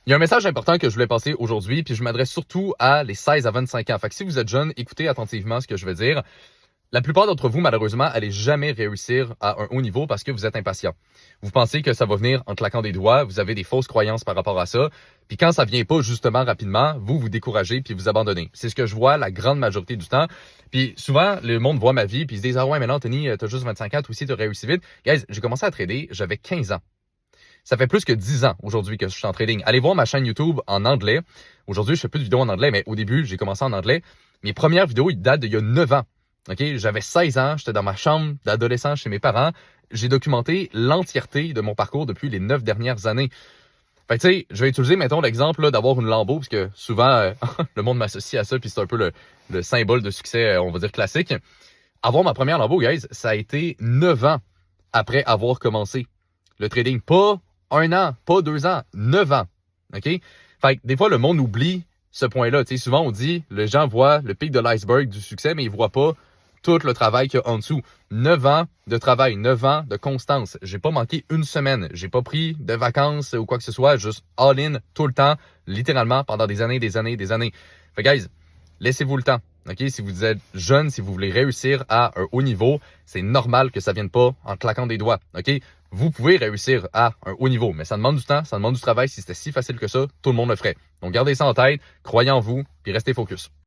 Il y a un message important que je voulais passer aujourd'hui, puis je m'adresse surtout à les 16 à 25 ans. Fait que si vous êtes jeune, écoutez attentivement ce que je veux dire. La plupart d'entre vous, malheureusement, allez jamais réussir à un haut niveau parce que vous êtes impatient. Vous pensez que ça va venir en claquant des doigts, vous avez des fausses croyances par rapport à ça, puis quand ça vient pas justement rapidement, vous vous découragez puis vous abandonnez. C'est ce que je vois la grande majorité du temps. Puis souvent, le monde voit ma vie puis ils se disent « Ah ouais, mais non, Anthony, t'as juste 25 ans, toi aussi, t'as réussi vite. » Guys, j'ai commencé à trader, j'avais 15 ans. Ça fait plus que 10 ans aujourd'hui que je suis en trading. Allez voir ma chaîne YouTube en anglais. Aujourd'hui, je fais plus de vidéos en anglais, mais au début, j'ai commencé en anglais. Mes premières vidéos, ils datent d'il y a 9 ans. OK? J'avais 16 ans, j'étais dans ma chambre d'adolescent chez mes parents. J'ai documenté l'entièreté de mon parcours depuis les 9 dernières années. Fait que tu sais, je vais utiliser, mettons, l'exemple là, d'avoir une Lambo, parce que souvent, le monde m'associe à ça, puis c'est un peu le symbole de succès, on va dire, classique. Avoir ma première Lambo, guys, ça a été 9 ans après avoir commencé le trading. Pas 1 an, pas 2 ans, 9 ans. OK? Fait que des fois, le monde oublie ce point-là. Tu sais, souvent, on dit, les gens voient le pic de l'iceberg du succès, mais ils voient pas tout le travail qu'il y a en dessous. 9 ans de travail, 9 ans de constance. J'ai pas manqué une semaine. J'ai pas pris de vacances ou quoi que ce soit. Juste all-in tout le temps, littéralement, pendant des années, des années, des années. Fait que, guys, laissez-vous le temps. OK? Si vous êtes jeune, si vous voulez réussir à un haut niveau, c'est normal que ça vienne pas en claquant des doigts. OK? Vous pouvez réussir à un haut niveau, mais ça demande du temps, ça demande du travail. Si c'était si facile que ça, tout le monde le ferait. Donc, gardez ça en tête, croyez en vous, puis restez focus.